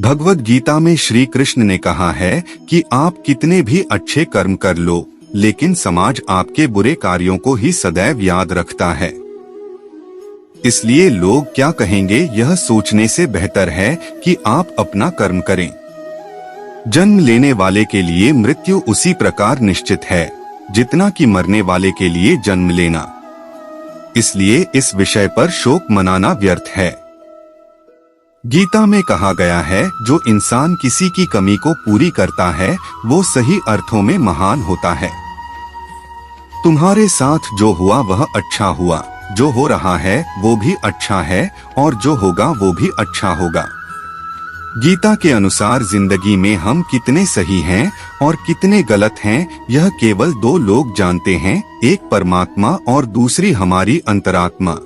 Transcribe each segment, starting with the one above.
भगवद गीता में श्री कृष्ण ने कहा है कि आप कितने भी अच्छे कर्म कर लो, लेकिन समाज आपके बुरे कार्यों को ही सदैव याद रखता है। इसलिए लोग क्या कहेंगे यह सोचने से बेहतर है कि आप अपना कर्म करें। जन्म लेने वाले के लिए मृत्यु उसी प्रकार निश्चित है जितना कि मरने वाले के लिए जन्म लेना। इसलिए इस विषय पर शोक मनाना व्यर्थ है। गीता में कहा गया है, जो इंसान किसी की कमी को पूरी करता है वो सही अर्थों में महान होता है। तुम्हारे साथ जो हुआ वह अच्छा हुआ, जो हो रहा है वो भी अच्छा है और जो होगा वो भी अच्छा होगा। गीता के अनुसार जिंदगी में हम कितने सही हैं और कितने गलत हैं यह केवल दो लोग जानते हैं, एक परमात्मा और दूसरी हमारी अंतरात्मा।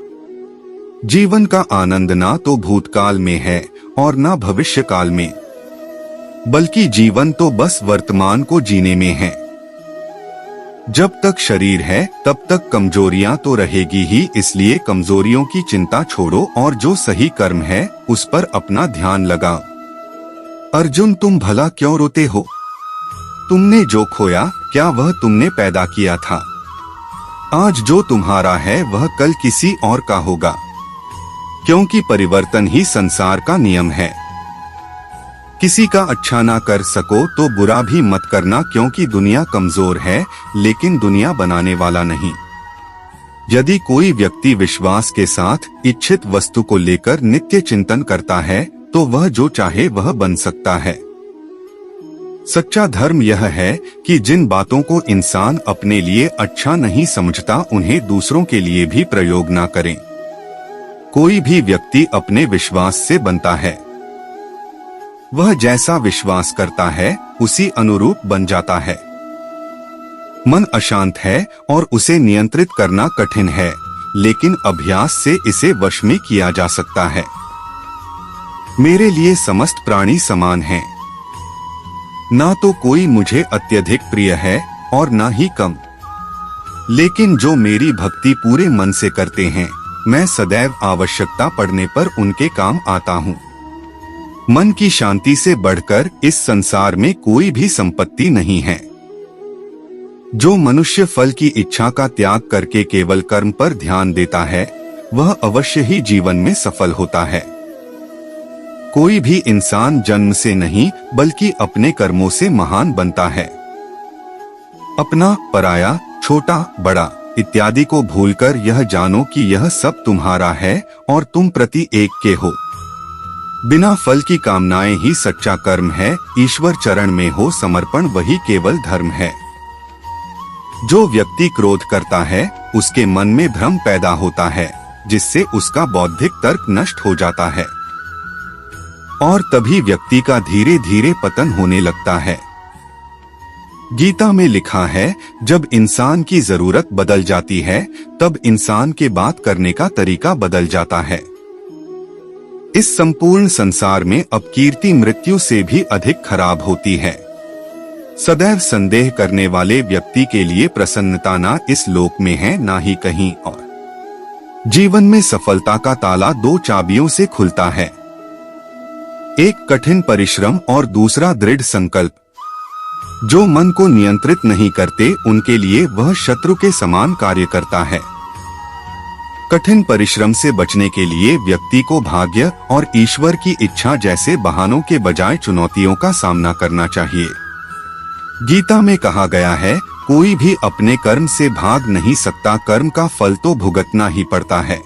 जीवन का आनंद ना तो भूतकाल में है और ना भविष्य काल में, बल्कि जीवन तो बस वर्तमान को जीने में है। जब तक शरीर है तब तक कमजोरियां तो रहेगी ही, इसलिए कमजोरियों की चिंता छोड़ो और जो सही कर्म है उस पर अपना ध्यान लगाओ। अर्जुन, तुम भला क्यों रोते हो? तुमने जो खोया क्या वह तुमने पैदा किया था? आज जो तुम्हारा है वह कल किसी और का होगा, क्योंकि परिवर्तन ही संसार का नियम है। किसी का अच्छा ना कर सको तो बुरा भी मत करना, क्योंकि दुनिया कमजोर है लेकिन दुनिया बनाने वाला नहीं। यदि कोई व्यक्ति विश्वास के साथ इच्छित वस्तु को लेकर नित्य चिंतन करता है तो वह जो चाहे वह बन सकता है। सच्चा धर्म यह है कि जिन बातों को इंसान अपने लिए अच्छा नहीं समझता उन्हें दूसरों के लिए भी प्रयोग ना करें। कोई भी व्यक्ति अपने विश्वास से बनता है। वह जैसा विश्वास करता है उसी अनुरूप बन जाता है। मन अशांत है और उसे नियंत्रित करना कठिन है, लेकिन अभ्यास से इसे वश में किया जा सकता है। मेरे लिए समस्त प्राणी समान हैं। ना तो कोई मुझे अत्यधिक प्रिय है और ना ही कम, लेकिन जो मेरी भक्ति पूरे मन से करते हैं मैं सदैव आवश्यकता पड़ने पर उनके काम आता हूँ। मन की शांति से बढ़कर इस संसार में कोई भी संपत्ति नहीं है। जो मनुष्य फल की इच्छा का त्याग करके केवल कर्म पर ध्यान देता है वह अवश्य ही जीवन में सफल होता है। कोई भी इंसान जन्म से नहीं बल्कि अपने कर्मों से महान बनता है। अपना, पराया, छोटा, बड़ा इत्यादि को भूलकर यह जानो कि यह सब तुम्हारा है और तुम प्रति एक के हो। बिना फल की कामनाएं ही सच्चा कर्म है। ईश्वर चरण में हो समर्पण वही केवल धर्म है। जो व्यक्ति क्रोध करता है उसके मन में भ्रम पैदा होता है, जिससे उसका बौद्धिक तर्क नष्ट हो जाता है और तभी व्यक्ति का धीरे धीरे पतन होने लगता है। गीता में लिखा है, जब इंसान की जरूरत बदल जाती है तब इंसान के बात करने का तरीका बदल जाता है। इस संपूर्ण संसार में अपकीर्ति मृत्यु से भी अधिक खराब होती है। सदैव संदेह करने वाले व्यक्ति के लिए प्रसन्नता ना इस लोक में है ना ही कहीं और। जीवन में सफलता का ताला दो चाबियों से खुलता है, एक कठिन परिश्रम और दूसरा दृढ़ संकल्प। जो मन को नियंत्रित नहीं करते उनके लिए वह शत्रु के समान कार्य करता है। कठिन परिश्रम से बचने के लिए व्यक्ति को भाग्य और ईश्वर की इच्छा जैसे बहानों के बजाय चुनौतियों का सामना करना चाहिए। गीता में कहा गया है, कोई भी अपने कर्म से भाग नहीं सकता, कर्म का फल तो भुगतना ही पड़ता है।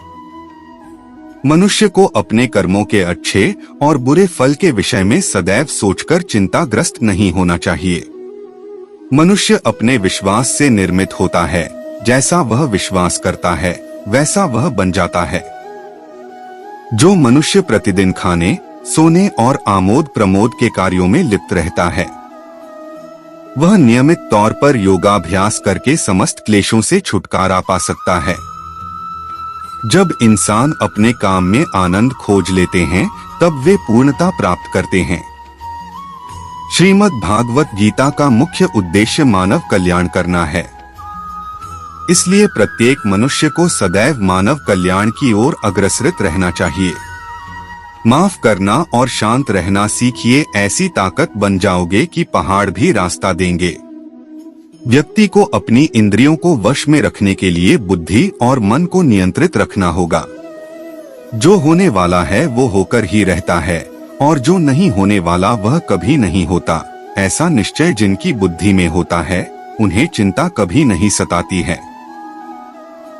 मनुष्य को अपने कर्मों के अच्छे और बुरे फल के विषय में सदैव सोचकर चिंताग्रस्त नहीं होना चाहिए। मनुष्य अपने विश्वास से निर्मित होता है। जैसा वह विश्वास करता है वैसा वह बन जाता है। जो मनुष्य प्रतिदिन खाने, सोने और आमोद प्रमोद के कार्यों में लिप्त रहता है वह नियमित तौर पर योगाभ्यास करके समस्त क्लेशों से छुटकारा पा सकता है। जब इंसान अपने काम में आनंद खोज लेते हैं तब वे पूर्णता प्राप्त करते हैं। श्रीमद् भागवत गीता का मुख्य उद्देश्य मानव कल्याण करना है। इसलिए प्रत्येक मनुष्य को सदैव मानव कल्याण की ओर अग्रसरित रहना चाहिए। माफ करना और शांत रहना सीखिए, ऐसी ताकत बन जाओगे कि पहाड़ भी रास्ता देंगे। व्यक्ति को अपनी इंद्रियों को वश में रखने के लिए बुद्धि और मन को नियंत्रित रखना होगा। जो होने वाला है वो होकर ही रहता है और जो नहीं होने वाला वह कभी नहीं होता। ऐसा निश्चय जिनकी बुद्धि में होता है उन्हें चिंता कभी नहीं सताती है।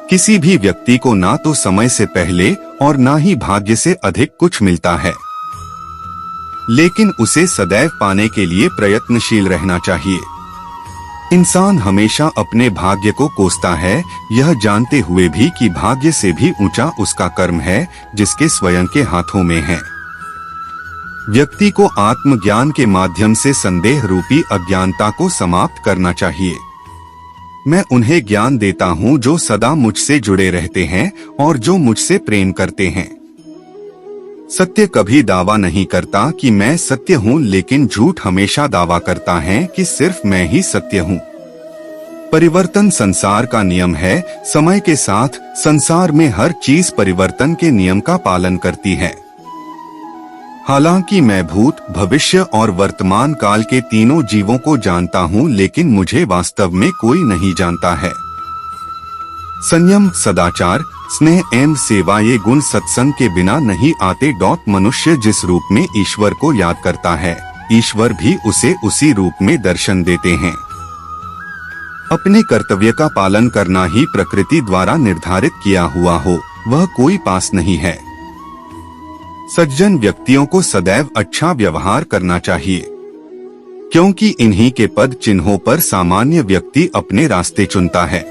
किसी भी व्यक्ति को ना तो समय से पहले और ना ही भाग्य से अधिक कुछ मिलता है, लेकिन उसे सदैव पाने के लिए प्रयत्नशील रहना चाहिए। इंसान हमेशा अपने भाग्य को कोसता है, यह जानते हुए भी कि भाग्य से भी ऊंचा उसका कर्म है जिसके स्वयं के हाथों में है। व्यक्ति को आत्मज्ञान के माध्यम से संदेह रूपी अज्ञानता को समाप्त करना चाहिए। मैं उन्हें ज्ञान देता हूँ जो सदा मुझसे जुड़े रहते हैं और जो मुझसे प्रेम करते हैं। सत्य कभी दावा नहीं करता कि मैं सत्य हूँ, लेकिन झूठ हमेशा दावा करता है कि सिर्फ मैं ही सत्य हूँ। परिवर्तन संसार का नियम है। समय के साथ संसार में हर चीज परिवर्तन के नियम का पालन करती है। हालांकि मैं भूत, भविष्य और वर्तमान काल के तीनों जीवों को जानता हूँ, लेकिन मुझे वास्तव में कोई नहीं जानता है। संयम, सदाचार, स्नेह एवं सेवा ये गुण सत्संग के बिना नहीं आते। मनुष्य जिस रूप में ईश्वर को याद करता है, ईश्वर भी उसे उसी रूप में दर्शन देते हैं। अपने कर्तव्य का पालन करना ही प्रकृति द्वारा निर्धारित किया हुआ हो, वह कोई पास नहीं है। सज्जन व्यक्तियों को सदैव अच्छा व्यवहार करना चाहिए, क्योंकि इन्हीं के पद चिन्हों पर सामान्य व्यक्ति अपने रास्ते चुनता है।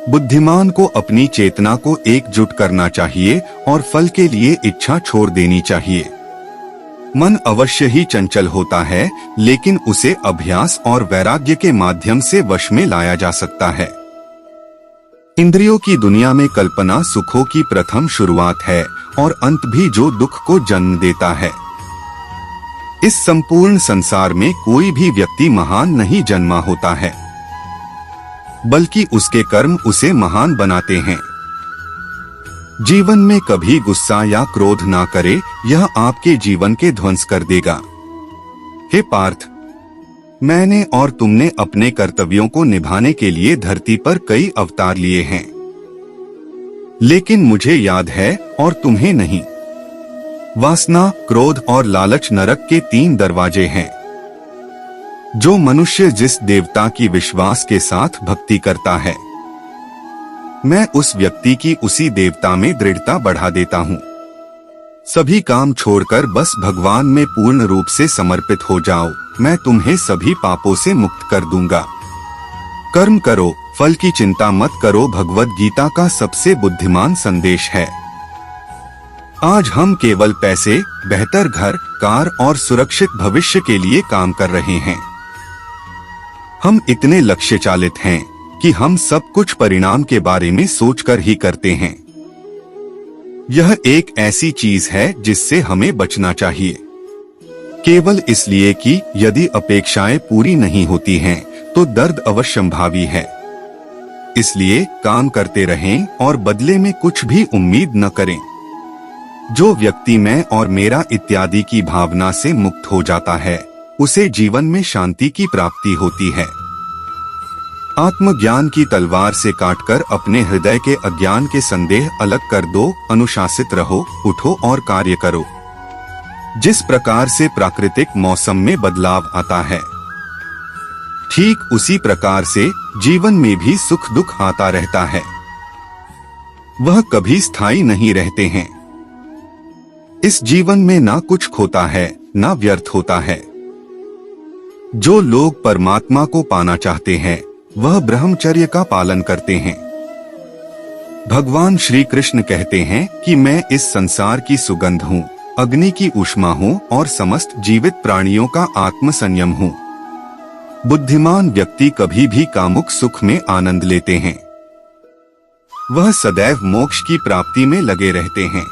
बुद्धिमान को अपनी चेतना को एकजुट करना चाहिए और फल के लिए इच्छा छोड़ देनी चाहिए। मन अवश्य ही चंचल होता है, लेकिन उसे अभ्यास और वैराग्य के माध्यम से वश में लाया जा सकता है। इंद्रियों की दुनिया में कल्पना सुखों की प्रथम शुरुआत है और अंत भी जो दुख को जन्म देता है। इस संपूर्ण संसार में कोई भी व्यक्ति महान नहीं जन्मा होता है, बल्कि उसके कर्म उसे महान बनाते हैं। जीवन में कभी गुस्सा या क्रोध ना करे, यह आपके जीवन के ध्वंस कर देगा। हे पार्थ, मैंने और तुमने अपने कर्तव्यों को निभाने के लिए धरती पर कई अवतार लिए हैं, लेकिन मुझे याद है और तुम्हें नहीं। वासना, क्रोध और लालच नरक के 3 दरवाजे हैं। जो मनुष्य जिस देवता की विश्वास के साथ भक्ति करता है, मैं उस व्यक्ति की उसी देवता में दृढ़ता बढ़ा देता हूँ। सभी काम छोड़कर बस भगवान में पूर्ण रूप से समर्पित हो जाओ, मैं तुम्हें सभी पापों से मुक्त कर दूंगा। कर्म करो, फल की चिंता मत करो, भगवद गीता का सबसे बुद्धिमान संदेश है। आज हम केवल पैसे, बेहतर घर, कार और सुरक्षित भविष्य के लिए काम कर रहे हैं। हम इतने लक्ष्य चालित हैं कि हम सब कुछ परिणाम के बारे में सोचकर ही करते हैं। यह एक ऐसी चीज है जिससे हमें बचना चाहिए, केवल इसलिए कि यदि अपेक्षाएं पूरी नहीं होती हैं तो दर्द अवश्यंभावी है। इसलिए काम करते रहें और बदले में कुछ भी उम्मीद न करें। जो व्यक्ति मैं और मेरा इत्यादि की भावना से मुक्त हो जाता है, उसे जीवन में शांति की प्राप्ति होती है। आत्मज्ञान की तलवार से काटकर अपने हृदय के अज्ञान के संदेह अलग कर दो। अनुशासित रहो, उठो और कार्य करो। जिस प्रकार से प्राकृतिक मौसम में बदलाव आता है, ठीक उसी प्रकार से जीवन में भी सुख दुख आता रहता है। वह कभी स्थायी नहीं रहते हैं। इस जीवन में ना कुछ खोता है, ना व्यर्थ होता है। जो लोग परमात्मा को पाना चाहते हैं, वह ब्रह्मचर्य का पालन करते हैं। भगवान श्री कृष्ण कहते हैं कि मैं इस संसार की सुगंध हूँ, अग्नि की ऊष्मा हूँ और समस्त जीवित प्राणियों का आत्म संयम हूँ। बुद्धिमान व्यक्ति कभी भी कामुक सुख में आनंद लेते हैं। वह सदैव मोक्ष की प्राप्ति में लगे रहते हैं।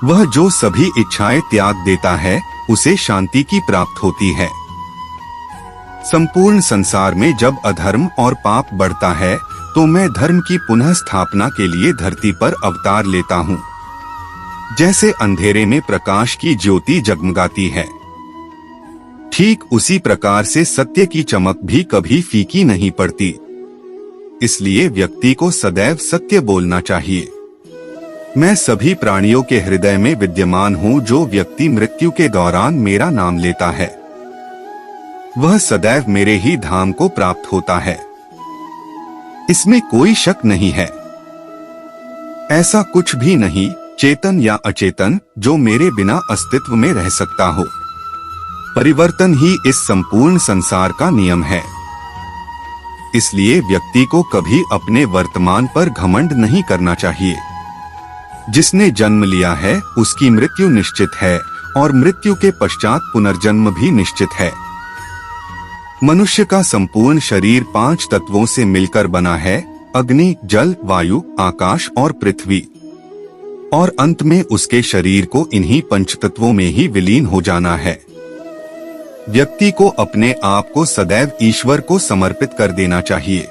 वह जो सभी इच्छाएं त्याग देता है, उसे शांति की प्राप्त होती है। संपूर्ण संसार में जब अधर्म और पाप बढ़ता है, तो मैं धर्म की पुनः स्थापना के लिए धरती पर अवतार लेता हूँ। जैसे अंधेरे में प्रकाश की ज्योति जगमगाती है, ठीक उसी प्रकार से सत्य की चमक भी कभी फीकी नहीं पड़ती। इसलिए व्यक्ति को सदैव सत्य बोलना चाहिए। मैं सभी प्राणियों के हृदय में विद्यमान हूँ। जो व्यक्ति मृत्यु के दौरान मेरा नाम लेता है वह सदैव मेरे ही धाम को प्राप्त होता है, इसमें कोई शक नहीं है। ऐसा कुछ भी नहीं, चेतन या अचेतन, जो मेरे बिना अस्तित्व में रह सकता हो। परिवर्तन ही इस संपूर्ण संसार का नियम है। इसलिए व्यक्ति को कभी अपने वर्तमान पर घमंड नहीं करना चाहिए। जिसने जन्म लिया है उसकी मृत्यु निश्चित है और मृत्यु के पश्चात पुनर्जन्म भी निश्चित है। मनुष्य का संपूर्ण शरीर 5 तत्वों से मिलकर बना है, अग्नि, जल, वायु, आकाश और पृथ्वी। और अंत में उसके शरीर को इन्हीं 5 तत्वों में ही विलीन हो जाना है। व्यक्ति को अपने आप को सदैव ईश्वर को समर्पित कर देना चाहिए,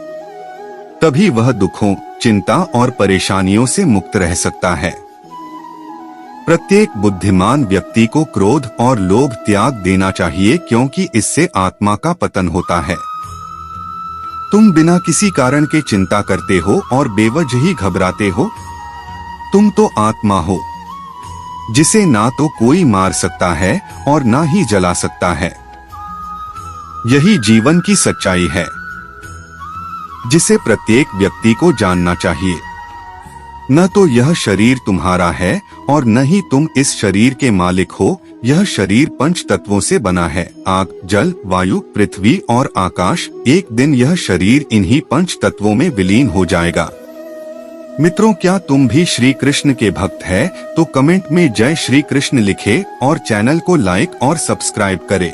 तभी वह दुखों, चिंता और परेशानियों से मुक्त रह सकता है। प्रत्येक बुद्धिमान व्यक्ति को क्रोध और लोभ त्याग देना चाहिए, क्योंकि इससे आत्मा का पतन होता है। तुम बिना किसी कारण के चिंता करते हो और बेवजह ही घबराते हो। तुम तो आत्मा हो, जिसे ना तो कोई मार सकता है और ना ही जला सकता है। यही जीवन की सच्चाई है, जिसे प्रत्येक व्यक्ति को जानना चाहिए। न तो यह शरीर तुम्हारा है और न ही तुम इस शरीर के मालिक हो। यह शरीर 5 तत्वों से बना है, आग, जल, वायु, पृथ्वी और आकाश। एक दिन यह शरीर इन्हीं 5 तत्वों में विलीन हो जाएगा। मित्रों, क्या तुम भी श्री कृष्ण के भक्त हैं? तो कमेंट में जय श्री कृष्ण लिखें और चैनल को लाइक और सब्सक्राइब करें।